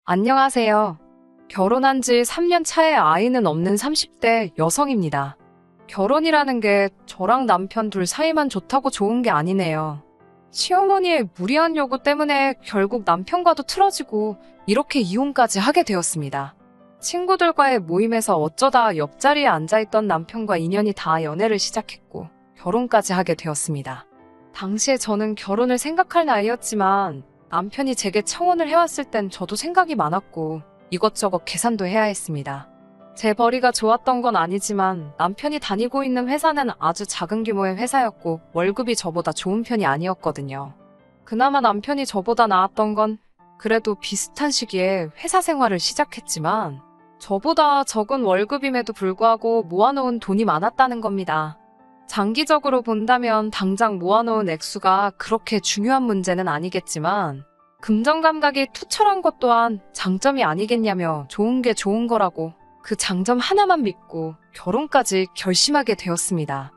안녕하세요. 결혼한 지 3년 차에 아이는 없는 30대 여성입니다. 결혼이라는 게 저랑 남편 둘 사이만 좋다고 좋은 게 아니네요. 시어머니의 무리한 요구 때문에 결국 남편과도 틀어지고 이렇게 이혼까지 하게 되었습니다. 친구들과의 모임에서 어쩌다 옆자리에 앉아있던 남편과 인연이 닿아 연애를 시작했고 결혼까지 하게 되었습니다. 당시에 저는 결혼을 생각할 나이였지만 남편이 제게 청혼을 해왔을 땐 저도 생각이 많았고 이것저것 계산도 해야 했습니다. 제 벌이가 좋았던 건 아니지만 남편이 다니고 있는 회사는 아주 작은 규모의 회사였고 월급이 저보다 좋은 편이 아니었거든요. 그나마 남편이 저보다 나았던 건 그래도 비슷한 시기에 회사 생활을 시작했지만 저보다 적은 월급임에도 불구하고 모아놓은 돈이 많았다는 겁니다. 장기적으로 본다면 당장 모아놓은 액수가 그렇게 중요한 문제는 아니겠지만 금전 감각이 투철한 것 또한 장점이 아니겠냐며 좋은 게 좋은 거라고 그 장점 하나만 믿고 결혼까지 결심하게 되었습니다.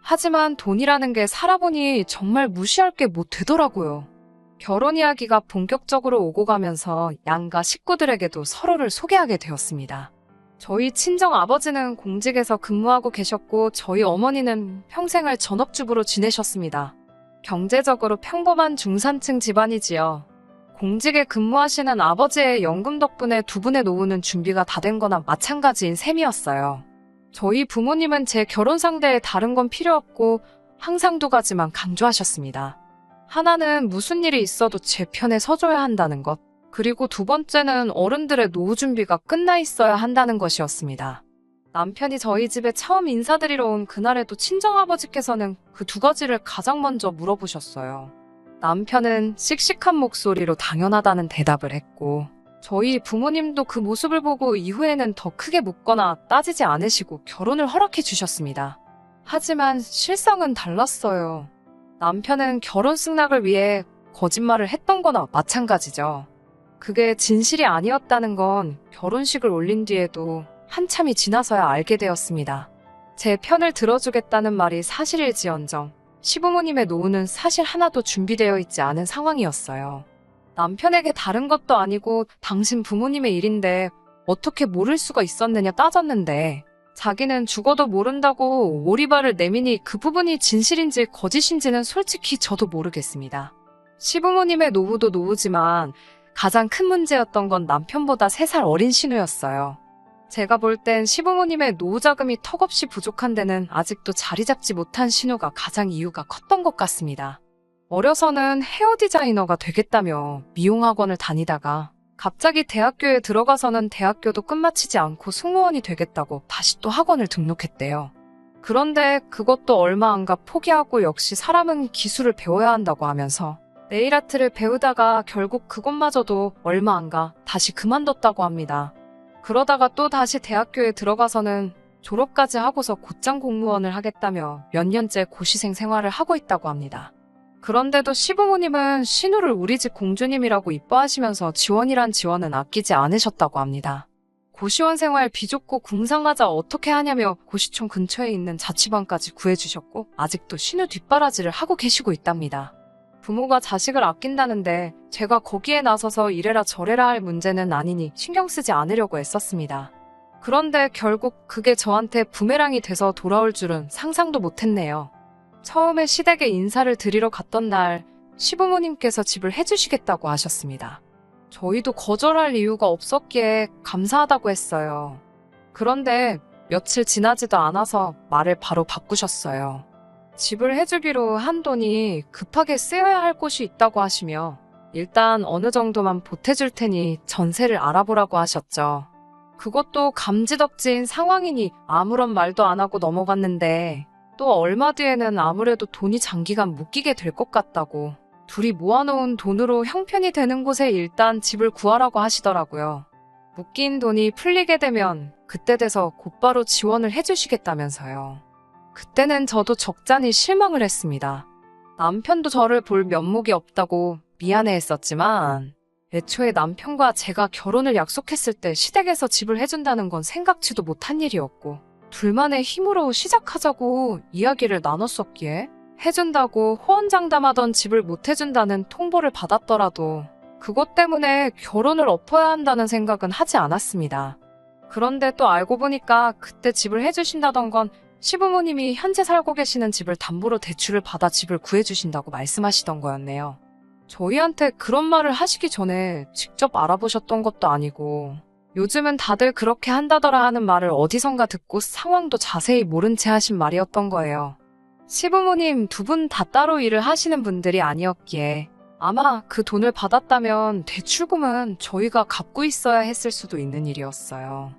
하지만 돈이라는 게 살아보니 정말 무시할 게 못 되더라고요. 결혼 이야기가 본격적으로 오고 가면서 양가 식구들에게도 서로를 소개하게 되었습니다. 저희 친정 아버지는 공직에서 근무하고 계셨고 저희 어머니는 평생을 전업주부로 지내셨습니다. 경제적으로 평범한 중산층 집안이지요. 공직에 근무하시는 아버지의 연금 덕분에 두 분의 노후는 준비가 다 된 거나 마찬가지인 셈이었어요. 저희 부모님은 제 결혼 상대에 다른 건 필요 없고 항상 두 가지만 강조하셨습니다. 하나는 무슨 일이 있어도 제 편에 서줘야 한다는 것. 그리고 두 번째는 어른들의 노후 준비가 끝나 있어야 한다는 것이었습니다. 남편이 저희 집에 처음 인사드리러 온 그날에도 친정아버지께서는 그 두 가지를 가장 먼저 물어보셨어요. 남편은 씩씩한 목소리로 당연하다는 대답을 했고 저희 부모님도 그 모습을 보고 이후에는 더 크게 묻거나 따지지 않으시고 결혼을 허락해 주셨습니다. 하지만 실상은 달랐어요. 남편은 결혼 승낙을 위해 거짓말을 했던 거나 마찬가지죠. 그게 진실이 아니었다는 건 결혼식을 올린 뒤에도 한참이 지나서야 알게 되었습니다. 제 편을 들어주겠다는 말이 사실일지언정 시부모님의 노후는 사실 하나도 준비되어 있지 않은 상황이었어요. 남편에게 다른 것도 아니고 당신 부모님의 일인데 어떻게 모를 수가 있었느냐 따졌는데 자기는 죽어도 모른다고 오리발을 내미니 그 부분이 진실인지 거짓인지는 솔직히 저도 모르겠습니다. 시부모님의 노후도 노후지만 가장 큰 문제였던 건 남편보다 3살 어린 신우였어요. 제가 볼 땐 시부모님의 노후 자금이 턱없이 부족한 데는 아직도 자리 잡지 못한 신우가 가장 이유가 컸던 것 같습니다. 어려서는 헤어 디자이너가 되겠다며 미용학원을 다니다가 갑자기 대학교에 들어가서는 대학교도 끝마치지 않고 승무원이 되겠다고 다시 또 학원을 등록했대요. 그런데 그것도 얼마 안 가 포기하고 역시 사람은 기술을 배워야 한다고 하면서 네일아트를 배우다가 결국 그것마저도 얼마 안 가 다시 그만뒀다고 합니다. 그러다가 또 다시 대학교에 들어가서는 졸업까지 하고서 곧장 공무원을 하겠다며 몇 년째 고시생 생활을 하고 있다고 합니다. 그런데도 시부모님은 신우를 우리 집 공주님이라고 이뻐하시면서 지원이란 지원은 아끼지 않으셨다고 합니다. 고시원 생활 비좁고 궁상맞아 어떻게 하냐며 고시촌 근처에 있는 자취방까지 구해주셨고 아직도 신우 뒷바라지를 하고 계시고 있답니다. 부모가 자식을 아낀다는데 제가 거기에 나서서 이래라 저래라 할 문제는 아니니 신경 쓰지 않으려고 애썼습니다. 그런데 결국 그게 저한테 부메랑이 돼서 돌아올 줄은 상상도 못했네요. 처음에 시댁에 인사를 드리러 갔던 날 시부모님께서 집을 해주시겠다고 하셨습니다. 저희도 거절할 이유가 없었기에 감사하다고 했어요. 그런데 며칠 지나지도 않아서 말을 바로 바꾸셨어요. 집을 해주기로 한 돈이 급하게 쓰여야 할 곳이 있다고 하시며 일단 어느 정도만 보태줄 테니 전세를 알아보라고 하셨죠. 그것도 감지덕지인 상황이니 아무런 말도 안 하고 넘어갔는데 또 얼마 뒤에는 아무래도 돈이 장기간 묶이게 될 것 같다고 둘이 모아놓은 돈으로 형편이 되는 곳에 일단 집을 구하라고 하시더라고요. 묶인 돈이 풀리게 되면 그때 돼서 곧바로 지원을 해주시겠다면서요. 그때는 저도 적잖이 실망을 했습니다. 남편도 저를 볼 면목이 없다고 미안해했었지만 애초에 남편과 제가 결혼을 약속했을 때 시댁에서 집을 해준다는 건 생각지도 못한 일이었고 둘만의 힘으로 시작하자고 이야기를 나눴었기에 해준다고 호언장담하던 집을 못 해준다는 통보를 받았더라도 그것 때문에 결혼을 엎어야 한다는 생각은 하지 않았습니다. 그런데 또 알고 보니까 그때 집을 해주신다던 건 시부모님이 현재 살고 계시는 집을 담보로 대출을 받아 집을 구해주신다고 말씀하시던 거였네요. 저희한테 그런 말을 하시기 전에 직접 알아보셨던 것도 아니고 요즘은 다들 그렇게 한다더라 하는 말을 어디선가 듣고 상황도 자세히 모른 채 하신 말이었던 거예요. 시부모님 두 분 다 따로 일을 하시는 분들이 아니었기에 아마 그 돈을 받았다면 대출금은 저희가 갚고 있어야 했을 수도 있는 일이었어요.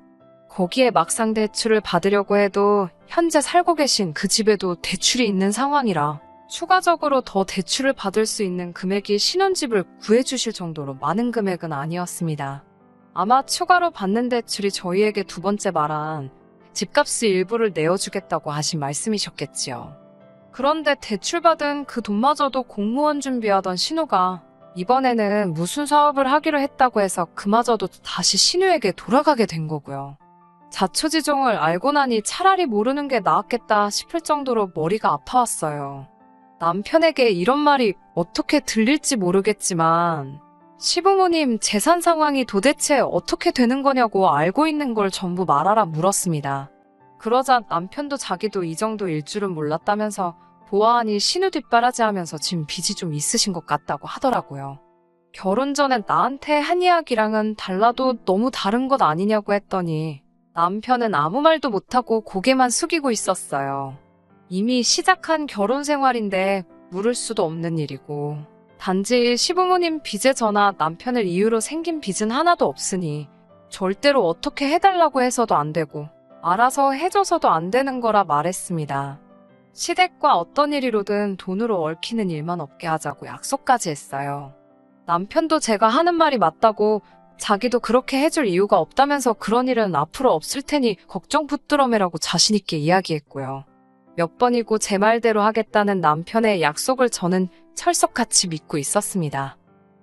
거기에 막상 대출을 받으려고 해도 현재 살고 계신 그 집에도 대출이 있는 상황이라 추가적으로 더 대출을 받을 수 있는 금액이 신혼집을 구해주실 정도로 많은 금액은 아니었습니다. 아마 추가로 받는 대출이 저희에게 두 번째 말한 집값의 일부를 내어주겠다고 하신 말씀이셨겠지요. 그런데 대출받은 그 돈마저도 공무원 준비하던 신우가 이번에는 무슨 사업을 하기로 했다고 해서 그마저도 다시 신우에게 돌아가게 된 거고요. 자초지종을 알고 나니 차라리 모르는 게 나았겠다 싶을 정도로 머리가 아파왔어요. 남편에게 이런 말이 어떻게 들릴지 모르겠지만 시부모님 재산 상황이 도대체 어떻게 되는 거냐고 알고 있는 걸 전부 말하라 물었습니다. 그러자 남편도 자기도 이 정도일 줄은 몰랐다면서 보아하니 신우 뒷바라지하면서 지금 빚이 좀 있으신 것 같다고 하더라고요. 결혼 전에 나한테 한 이야기랑은 달라도 너무 다른 것 아니냐고 했더니 남편은 아무 말도 못하고 고개만 숙이고 있었어요. 이미 시작한 결혼 생활인데 물을 수도 없는 일이고 단지 시부모님 빚에 전화 남편을 이유로 생긴 빚은 하나도 없으니 절대로 어떻게 해달라고 해서도 안 되고 알아서 해줘서도 안 되는 거라 말했습니다. 시댁과 어떤 일이로든 돈으로 얽히는 일만 없게 하자고 약속까지 했어요. 남편도 제가 하는 말이 맞다고 자기도 그렇게 해줄 이유가 없다면서 그런 일은 앞으로 없을 테니 걱정 붙들어매라고 자신있게 이야기했고요. 몇 번이고 제 말대로 하겠다는 남편의 약속을 저는 철석같이 믿고 있었습니다.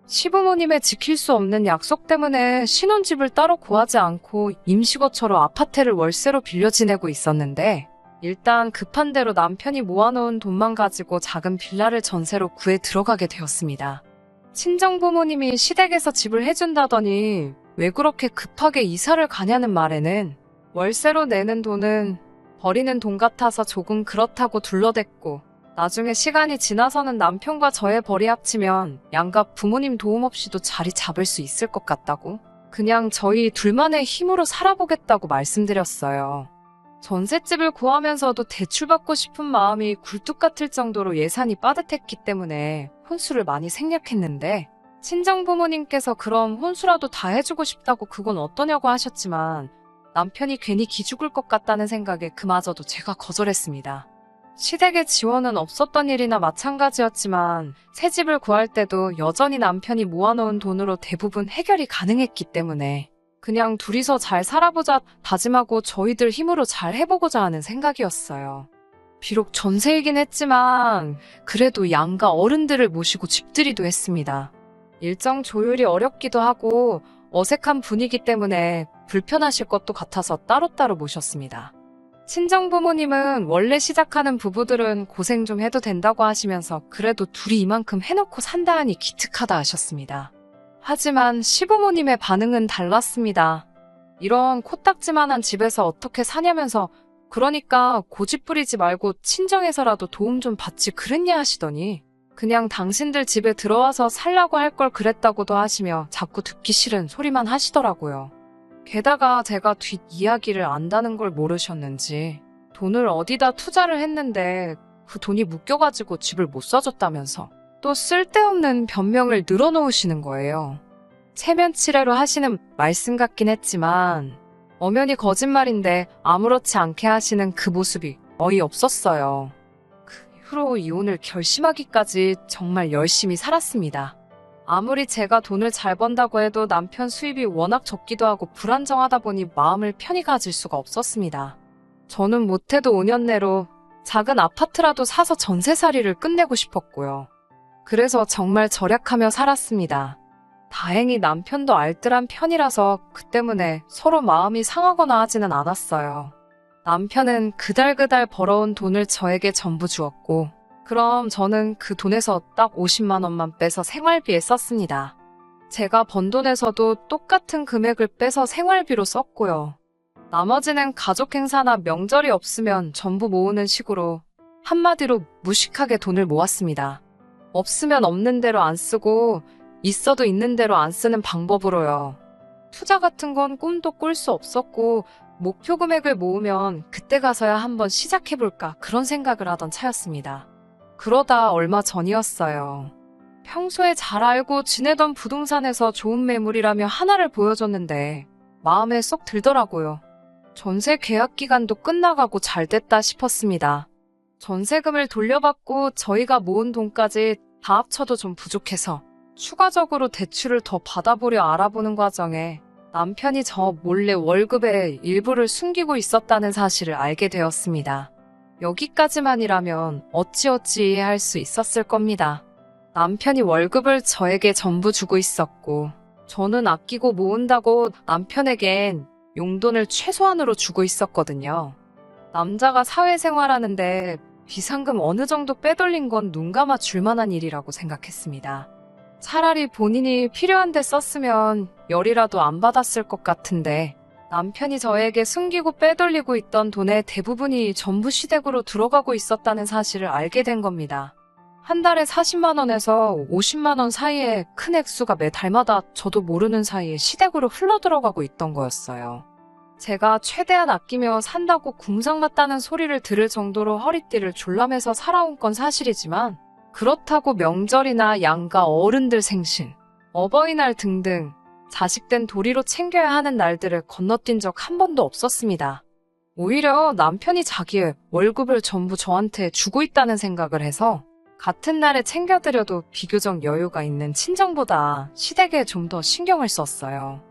시부모님의 지킬 수 없는 약속 때문에 신혼집을 따로 구하지 않고 임시거처로 아파트를 월세로 빌려 지내고 있었는데 일단 급한 대로 남편이 모아놓은 돈만 가지고 작은 빌라를 전세로 구해 들어가게 되었습니다. 친정부모님이 시댁에서 집을 해준다더니 왜 그렇게 급하게 이사를 가냐는 말에는 월세로 내는 돈은 버리는 돈 같아서 조금 그렇다고 둘러댔고 나중에 시간이 지나서는 남편과 저의 벌이 합치면 양가 부모님 도움 없이도 자리 잡을 수 있을 것 같다고 그냥 저희 둘만의 힘으로 살아보겠다고 말씀드렸어요. 전셋집을 구하면서도 대출받고 싶은 마음이 굴뚝 같을 정도로 예산이 빠듯했기 때문에 혼수를 많이 생략했는데 친정부모님께서 그럼 혼수라도 다 해주고 싶다고 그건 어떠냐고 하셨지만 남편이 괜히 기죽을 것 같다는 생각에 그마저도 제가 거절했습니다. 시댁의 지원은 없었던 일이나 마찬가지였지만 새 집을 구할 때도 여전히 남편이 모아놓은 돈으로 대부분 해결이 가능했기 때문에 그냥 둘이서 잘 살아보자 다짐하고 저희들 힘으로 잘 해보고자 하는 생각이었어요. 비록 전세이긴 했지만 그래도 양가 어른들을 모시고 집들이도 했습니다. 일정 조율이 어렵기도 하고 어색한 분위기 때문에 불편하실 것도 같아서 따로따로 모셨습니다. 친정부모님은 원래 시작하는 부부들은 고생 좀 해도 된다고 하시면서 그래도 둘이 이만큼 해놓고 산다 하니 기특하다 하셨습니다. 하지만 시부모님의 반응은 달랐습니다. 이런 코딱지만한 집에서 어떻게 사냐면서 그러니까 고집 부리지 말고 친정에서라도 도움 좀 받지 그랬냐 하시더니 그냥 당신들 집에 들어와서 살라고 할 걸 그랬다고도 하시며 자꾸 듣기 싫은 소리만 하시더라고요. 게다가 제가 뒷이야기를 안다는 걸 모르셨는지 돈을 어디다 투자를 했는데 그 돈이 묶여가지고 집을 못 사줬다면서 또 쓸데없는 변명을 늘어놓으시는 거예요. 체면치레로 하시는 말씀 같긴 했지만 엄연히 거짓말인데 아무렇지 않게 하시는 그 모습이 어이없었어요. 그 이후로 이혼을 결심하기까지 정말 열심히 살았습니다. 아무리 제가 돈을 잘 번다고 해도 남편 수입이 워낙 적기도 하고 불안정하다 보니 마음을 편히 가질 수가 없었습니다. 저는 못해도 5년 내로 작은 아파트라도 사서 전세살이를 끝내고 싶었고요. 그래서 정말 절약하며 살았습니다. 다행히 남편도 알뜰한 편이라서 그 때문에 서로 마음이 상하거나 하지는 않았어요. 남편은 그달그달 벌어온 돈을 저에게 전부 주었고 그럼 저는 그 돈에서 딱 50만 원만 빼서 생활비에 썼습니다. 제가 번 돈에서도 똑같은 금액을 빼서 생활비로 썼고요. 나머지는 가족 행사나 명절이 없으면 전부 모으는 식으로 한마디로 무식하게 돈을 모았습니다. 없으면 없는 대로 안 쓰고 있어도 있는 대로 안 쓰는 방법으로요. 투자 같은 건 꿈도 꿀 수 없었고 목표 금액을 모으면 그때 가서야 한번 시작해볼까 그런 생각을 하던 차였습니다. 그러다 얼마 전이었어요. 평소에 잘 알고 지내던 부동산에서 좋은 매물이라며 하나를 보여줬는데 마음에 쏙 들더라고요. 전세 계약 기간도 끝나가고 잘 됐다 싶었습니다. 전세금을 돌려받고 저희가 모은 돈까지 다 합쳐도 좀 부족해서 추가적으로 대출을 더 받아보려 알아보는 과정에 남편이 저 몰래 월급의 일부를 숨기고 있었다는 사실을 알게 되었습니다. 여기까지만이라면 어찌어찌 이해할 수 있었을 겁니다. 남편이 월급을 저에게 전부 주고 있었고 저는 아끼고 모은다고 남편에겐 용돈을 최소한으로 주고 있었거든요. 남자가 사회생활하는데 비상금 어느 정도 빼돌린 건 눈 감아 줄 만한 일이라고 생각했습니다. 차라리 본인이 필요한데 썼으면 열이라도 안 받았을 것 같은데 남편이 저에게 숨기고 빼돌리고 있던 돈의 대부분이 전부 시댁으로 들어가고 있었다는 사실을 알게 된 겁니다. 한 달에 40만 원에서 50만 원 사이에 큰 액수가 매 달마다 저도 모르는 사이에 시댁으로 흘러들어가고 있던 거였어요. 제가 최대한 아끼며 산다고 궁상 같다는 소리를 들을 정도로 허리띠를 졸라매서 살아온 건 사실이지만 그렇다고 명절이나 양가 어른들 생신, 어버이날 등등 자식된 도리로 챙겨야 하는 날들을 건너뛴 적 한 번도 없었습니다. 오히려 남편이 자기의 월급을 전부 저한테 주고 있다는 생각을 해서 같은 날에 챙겨드려도 비교적 여유가 있는 친정보다 시댁에 좀 더 신경을 썼어요.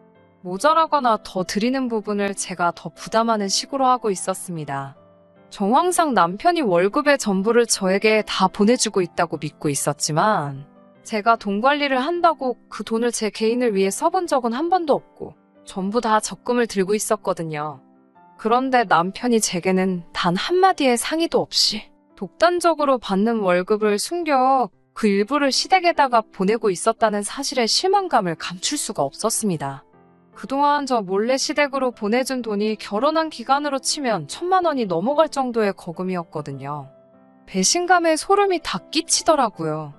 모자라거나 더 드리는 부분을 제가 더 부담하는 식으로 하고 있었습니다. 정황상 남편이 월급의 전부를 저에게 다 보내주고 있다고 믿고 있었지만 제가 돈 관리를 한다고 그 돈을 제 개인을 위해 써본 적은 한 번도 없고 전부 다 적금을 들고 있었거든요. 그런데 남편이 제게는 단 한마디의 상의도 없이 독단적으로 받는 월급을 숨겨 그 일부를 시댁에다가 보내고 있었다는 사실에 실망감을 감출 수가 없었습니다. 그동안 저 몰래 시댁으로 보내준 돈이 결혼한 기간으로 치면 1,000만 원이 넘어갈 정도의 거금이었거든요. 배신감에 소름이 다 끼치더라고요.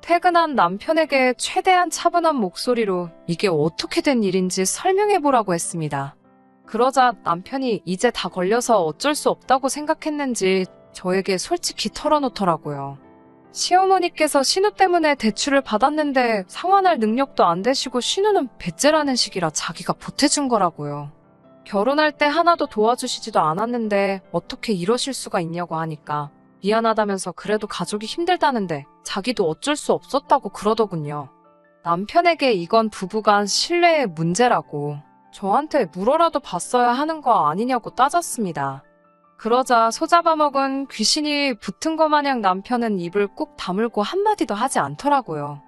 퇴근한 남편에게 최대한 차분한 목소리로 이게 어떻게 된 일인지 설명해보라고 했습니다. 그러자 남편이 이제 다 걸려서 어쩔 수 없다고 생각했는지 저에게 솔직히 털어놓더라고요. 시어머니께서 신우 때문에 대출을 받았는데 상환할 능력도 안 되시고 신우는 배째라는 식이라 자기가 보태준 거라고요. 결혼할 때 하나도 도와주시지도 않았는데 어떻게 이러실 수가 있냐고 하니까 미안하다면서 그래도 가족이 힘들다는데 자기도 어쩔 수 없었다고 그러더군요. 남편에게 이건 부부간 신뢰의 문제라고 저한테 물어라도 봤어야 하는 거 아니냐고 따졌습니다. 그러자 소잡아먹은 귀신이 붙은 것 마냥 남편은 입을 꾹 다물고 한마디도 하지 않더라고요.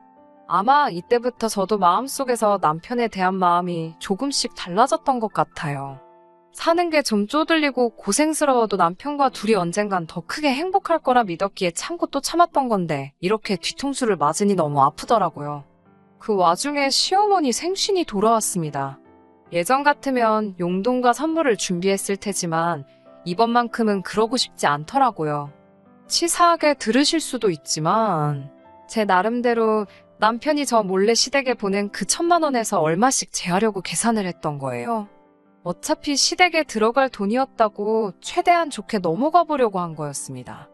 아마 이때부터 저도 마음속에서 남편에 대한 마음이 조금씩 달라졌던 것 같아요. 사는 게 좀 쪼들리고 고생스러워도 남편과 둘이 언젠간 더 크게 행복할 거라 믿었기에 참고 또 참았던 건데 이렇게 뒤통수를 맞으니 너무 아프더라고요. 그 와중에 시어머니 생신이 돌아왔습니다. 예전 같으면 용돈과 선물을 준비했을 테지만 이번만큼은 그러고 싶지 않더라고요. 치사하게 들으실 수도 있지만 제 나름대로 남편이 저 몰래 시댁에 보낸 그 1,000만 원에서 얼마씩 제하려고 계산을 했던 거예요. 어차피 시댁에 들어갈 돈이었다고 최대한 좋게 넘어가 보려고 한 거였습니다.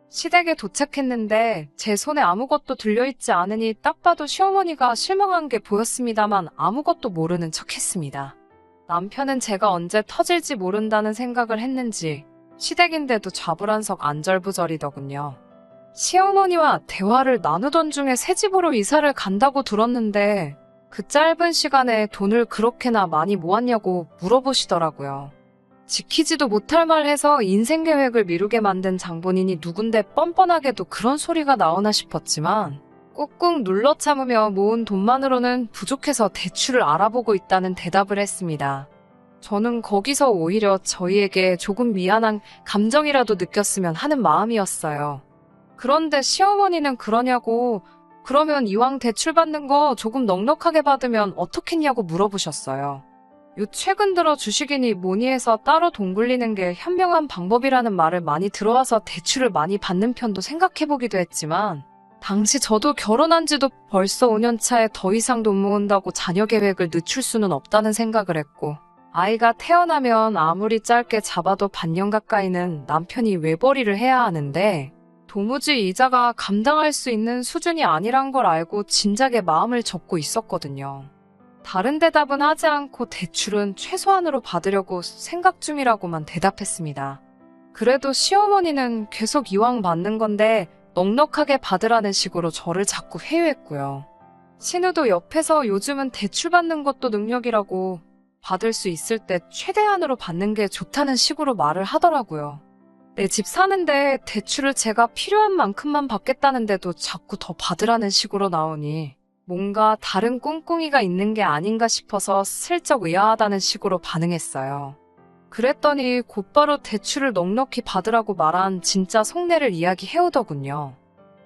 시댁에 도착했는데 제 손에 아무것도 들려있지 않으니 딱 봐도 시어머니가 실망한 게 보였습니다만 아무것도 모르는 척 했습니다. 남편은 제가 언제 터질지 모른다는 생각을 했는지 시댁인데도 좌불안석 안절부절이더군요. 시어머니와 대화를 나누던 중에 새 집으로 이사를 간다고 들었는데 그 짧은 시간에 돈을 그렇게나 많이 모았냐고 물어보시더라고요. 지키지도 못할 말 해서 인생 계획을 미루게 만든 장본인이 누군데 뻔뻔하게도 그런 소리가 나오나 싶었지만 꾹꾹 눌러 참으며 모은 돈만으로는 부족해서 대출을 알아보고 있다는 대답을 했습니다. 저는 거기서 오히려 저희에게 조금 미안한 감정이라도 느꼈으면 하는 마음이었어요. 그런데 시어머니는 그러냐고 그러면 이왕 대출 받는 거 조금 넉넉하게 받으면 어떻겠냐고 물어보셨어요. 요 최근 들어 주식이니 뭐니 해서 따로 돈 굴리는 게 현명한 방법이라는 말을 많이 들어와서 대출을 많이 받는 편도 생각해보기도 했지만 당시 저도 결혼한 지도 벌써 5년 차에 더 이상 돈 모은다고 자녀 계획을 늦출 수는 없다는 생각을 했고 아이가 태어나면 아무리 짧게 잡아도 반년 가까이는 남편이 외벌이를 해야 하는데 도무지 이자가 감당할 수 있는 수준이 아니란 걸 알고 진작에 마음을 접고 있었거든요. 다른 대답은 하지 않고 대출은 최소한으로 받으려고 생각 중이라고만 대답했습니다. 그래도 시어머니는 계속 이왕 받는 건데 넉넉하게 받으라는 식으로 저를 자꾸 회유했고요. 신우도 옆에서 요즘은 대출 받는 것도 능력이라고 받을 수 있을 때 최대한으로 받는 게 좋다는 식으로 말을 하더라고요. 내 집 사는데 대출을 제가 필요한 만큼만 받겠다는데도 자꾸 더 받으라는 식으로 나오니 뭔가 다른 꿍꿍이가 있는 게 아닌가 싶어서 슬쩍 의아하다는 식으로 반응했어요. 그랬더니 곧바로 대출을 넉넉히 받으라고 말한 진짜 속내를 이야기해오더군요.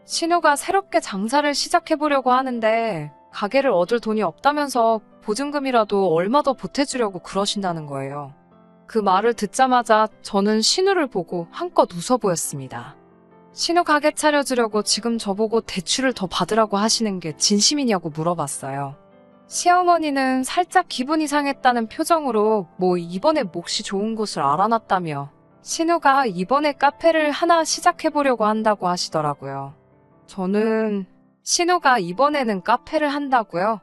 신우가 새롭게 장사를 시작해보려고 하는데 가게를 얻을 돈이 없다면서 보증금이라도 얼마 더 보태주려고 그러신다는 거예요. 그 말을 듣자마자 저는 신우를 보고 한껏 웃어 보였습니다. 신우 가게 차려주려고 지금 저보고 대출을 더 받으라고 하시는 게 진심이냐고 물어봤어요. 시어머니는 살짝 기분이 상했다는 표정으로 뭐 이번에 몫이 좋은 곳을 알아놨다며 신우가 이번에 카페를 하나 시작해보려고 한다고 하시더라고요. 저는 신우가 이번에는 카페를 한다고요?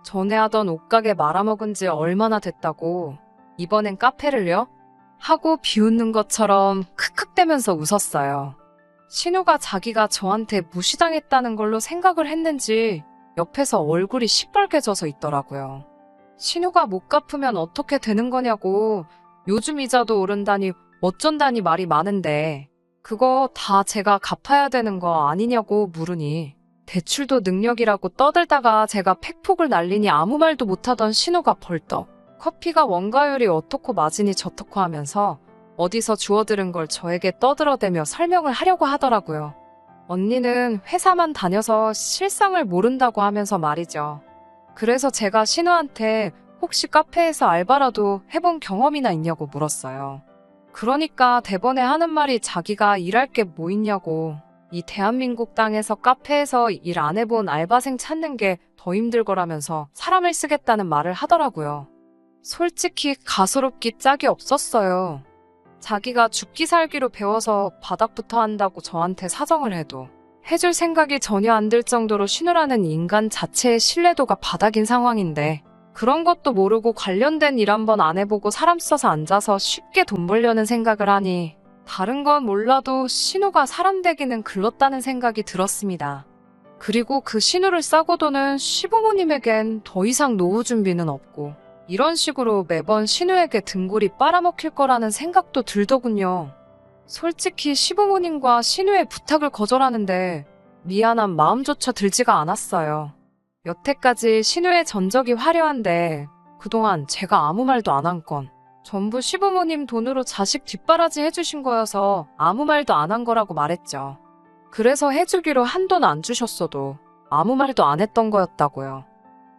전에 하던 옷가게 말아먹은 지 얼마나 됐다고 이번엔 카페를요? 하고 비웃는 것처럼 크크대면서 웃었어요. 신우가 자기가 저한테 무시당했다는 걸로 생각을 했는지 옆에서 얼굴이 시뻘개져서 있더라고요. 신우가 못 갚으면 어떻게 되는 거냐고 요즘 이자도 오른다니 어쩐다니 말이 많은데 그거 다 제가 갚아야 되는 거 아니냐고 물으니 대출도 능력이라고 떠들다가 제가 팩폭을 날리니 아무 말도 못하던 신우가 벌떡 커피가 원가율이 어떻고 마진이 저떻고 하면서 어디서 주워들은 걸 저에게 떠들어대며 설명을 하려고 하더라고요. 언니는 회사만 다녀서 실상을 모른다고 하면서 말이죠. 그래서 제가 신우한테 혹시 카페에서 알바라도 해본 경험이나 있냐고 물었어요. 그러니까 대번에 하는 말이 자기가 일할 게 뭐 있냐고. 이 대한민국 땅에서 카페에서 일 안 해본 알바생 찾는 게 더 힘들 거라면서 사람을 쓰겠다는 말을 하더라고요. 솔직히 가소롭기 짝이 없었어요. 자기가 죽기 살기로 배워서 바닥부터 한다고 저한테 사정을 해도 해줄 생각이 전혀 안 들 정도로 신우라는 인간 자체의 신뢰도가 바닥인 상황인데 그런 것도 모르고 관련된 일 한번 안 해보고 사람 써서 앉아서 쉽게 돈 벌려는 생각을 하니 다른 건 몰라도 신우가 사람 되기는 글렀다는 생각이 들었습니다. 그리고 그 신우를 싸고 도는 시부모님에겐 더 이상 노후 준비는 없고 이런 식으로 매번 신우에게 등골이 빨아먹힐 거라는 생각도 들더군요. 솔직히 시부모님과 신우의 부탁을 거절하는데 미안한 마음조차 들지가 않았어요. 여태까지 신우의 전적이 화려한데 그동안 제가 아무 말도 안 한 건 전부 시부모님 돈으로 자식 뒷바라지 해주신 거여서 아무 말도 안 한 거라고 말했죠. 그래서 해주기로 한돈 안 주셨어도 아무 말도 안 했던 거였다고요.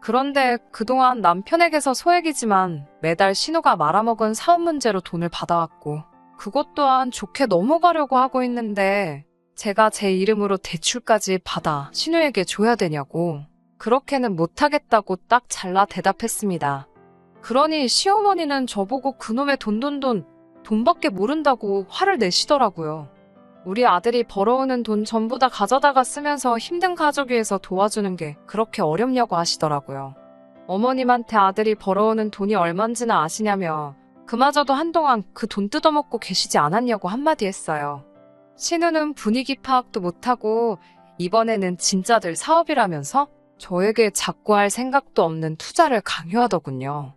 그런데 그동안 남편에게서 소액이지만 매달 신우가 말아먹은 사업 문제로 돈을 받아왔고 그것 또한 좋게 넘어가려고 하고 있는데 제가 제 이름으로 대출까지 받아 신우에게 줘야 되냐고 그렇게는 못하겠다고 딱 잘라 대답했습니다. 그러니 시어머니는 저보고 그놈의 돈밖에 모른다고 화를 내시더라고요. 우리 아들이 벌어오는 돈 전부 다 가져다가 쓰면서 힘든 가족 위해서 도와주는 게 그렇게 어렵냐고 하시더라고요. 어머님한테 아들이 벌어오는 돈이 얼만지나 아시냐며 그마저도 한동안 그 돈 뜯어먹고 계시지 않았냐고 한마디 했어요. 신우는 분위기 파악도 못하고 이번에는 진짜들 사업이라면서 저에게 자꾸 할 생각도 없는 투자를 강요하더군요.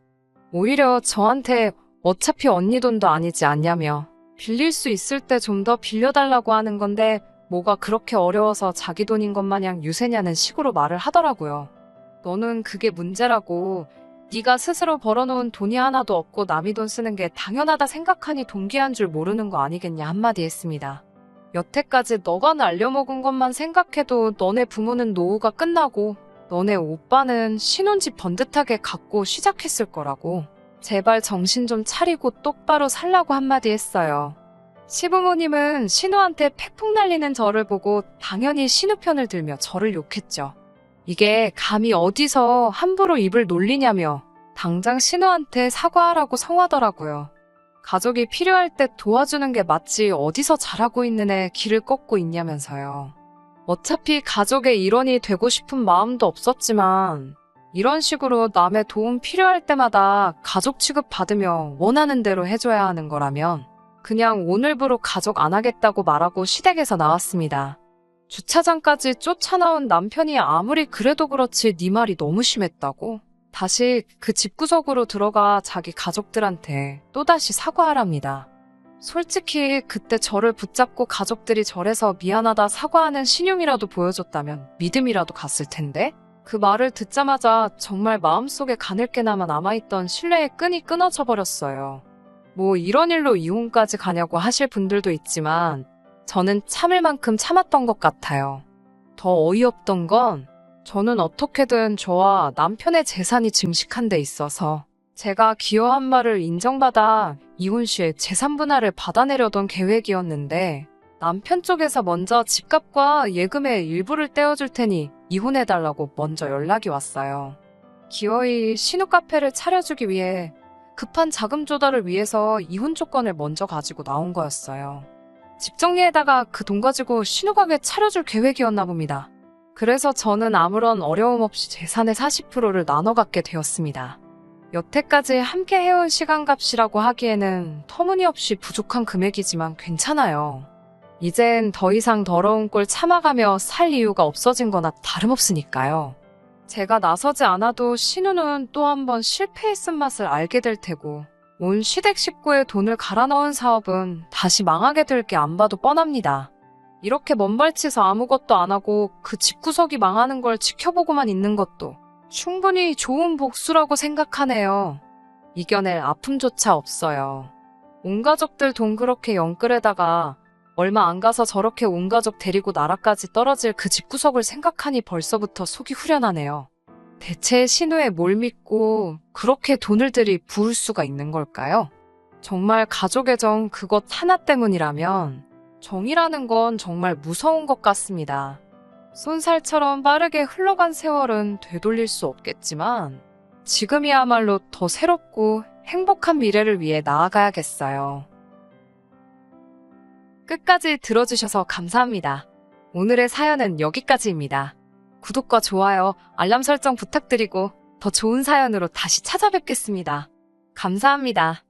오히려 저한테 어차피 언니 돈도 아니지 않냐며 빌릴 수 있을 때 좀 더 빌려달라고 하는 건데 뭐가 그렇게 어려워서 자기 돈인 것 마냥 유세냐는 식으로 말을 하더라고요. 너는 그게 문제라고 네가 스스로 벌어놓은 돈이 하나도 없고 남이 돈 쓰는 게 당연하다 생각하니 동기한 줄 모르는 거 아니겠냐 한마디 했습니다. 여태까지 너가 날려먹은 것만 생각해도 너네 부모는 노후가 끝나고 너네 오빠는 신혼집 번듯하게 갖고 시작했을 거라고. 제발 정신 좀 차리고 똑바로 살라고 한마디 했어요. 시부모님은 신우한테 팩폭 날리는 저를 보고 당연히 신우 편을 들며 저를 욕했죠. 이게 감히 어디서 함부로 입을 놀리냐며 당장 신우한테 사과하라고 성하더라고요. 가족이 필요할 때 도와주는 게 맞지 어디서 잘하고 있는 애 길을 꺾고 있냐면서요. 어차피 가족의 일원이 되고 싶은 마음도 없었지만 이런 식으로 남의 도움 필요할 때마다 가족 취급받으며 원하는 대로 해줘야 하는 거라면 그냥 오늘부로 가족 안 하겠다고 말하고 시댁에서 나왔습니다. 주차장까지 쫓아나온 남편이 아무리 그래도 그렇지 네 말이 너무 심했다고 다시 그 집구석으로 들어가 자기 가족들한테 또다시 사과하랍니다. 솔직히 그때 저를 붙잡고 가족들이 절에서 미안하다 사과하는 신용이라도 보여줬다면 믿음이라도 갔을 텐데 그 말을 듣자마자 정말 마음속에 가늘게나마 남아있던 신뢰의 끈이 끊어져 버렸어요. 뭐 이런 일로 이혼까지 가냐고 하실 분들도 있지만 저는 참을 만큼 참았던 것 같아요. 더 어이없던 건 저는 어떻게든 저와 남편의 재산이 증식한 데 있어서 제가 기여한 바를 인정받아 이혼 시에 재산 분할을 받아내려던 계획이었는데 남편 쪽에서 먼저 집값과 예금의 일부를 떼어줄 테니 이혼해달라고 먼저 연락이 왔어요. 기어이 신우 카페를 차려주기 위해 급한 자금 조달을 위해서 이혼 조건을 먼저 가지고 나온 거였어요. 집 정리에다가 그 돈 가지고 신우 가게 차려줄 계획이었나 봅니다. 그래서 저는 아무런 어려움 없이 재산의 40%를 나눠 갖게 되었습니다. 여태까지 함께 해온 시간값이라고 하기에는 터무니없이 부족한 금액이지만 괜찮아요. 이젠 더 이상 더러운 꼴 참아가며 살 이유가 없어진 거나 다름없으니까요. 제가 나서지 않아도 신우는 또 한 번 실패했은 맛을 알게 될 테고 온 시댁 식구의 돈을 갈아 넣은 사업은 다시 망하게 될 게 안 봐도 뻔합니다. 이렇게 먼발치서 아무것도 안 하고 그 집구석이 망하는 걸 지켜보고만 있는 것도 충분히 좋은 복수라고 생각하네요. 이겨낼 아픔조차 없어요. 온 가족들 돈 그렇게 영끌에다가 얼마 안 가서 저렇게 온 가족 데리고 나라까지 떨어질 그 집구석을 생각하니 벌써부터 속이 후련하네요. 대체 신우에 뭘 믿고 그렇게 돈을 들이 부을 수가 있는 걸까요? 정말 가족의 정 그것 하나 때문이라면 정이라는 건 정말 무서운 것 같습니다. 쏜살처럼 빠르게 흘러간 세월은 되돌릴 수 없겠지만 지금이야말로 더 새롭고 행복한 미래를 위해 나아가야겠어요. 끝까지 들어주셔서 감사합니다. 오늘의 사연은 여기까지입니다. 구독과 좋아요, 알람 설정 부탁드리고 더 좋은 사연으로 다시 찾아뵙겠습니다. 감사합니다.